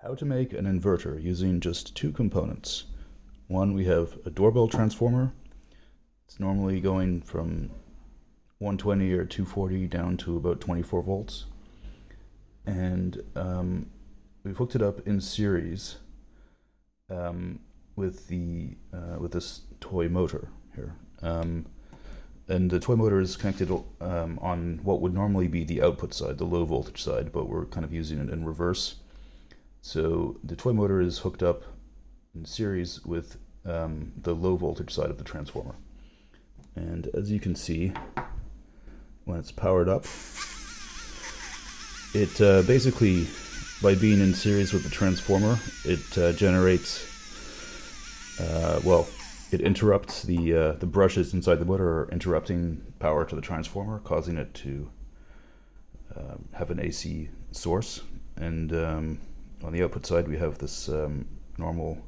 How to make an inverter using just two components. One, we have a doorbell transformer. It's normally going from 120 or 240 down to about 24 volts. And we've hooked it up in series with this toy motor here. And the toy motor is connected on what would normally be the output side, the low voltage side, but we're kind of using it in reverse. So the toy motor is hooked up in series with the low voltage side of the transformer. And as you can see, when it's powered up, it basically, by being in series with the transformer, it generates, it interrupts the brushes inside the motor are interrupting power to the transformer, causing it to have an AC source. And on the output side, we have this normal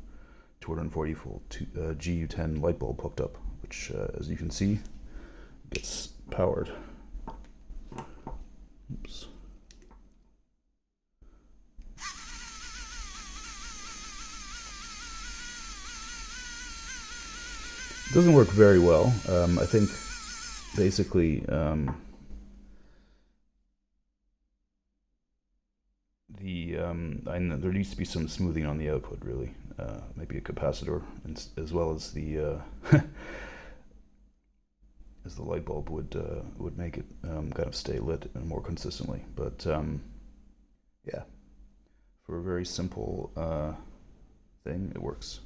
240 volt GU10 light bulb hooked up, which, as you can see, gets powered. Oops. It doesn't work very well. I think basically there needs to be some smoothing on the output, really. Maybe a capacitor, as well as the as the light bulb would make it kind of stay lit more consistently. But yeah, for a very simple thing, it works.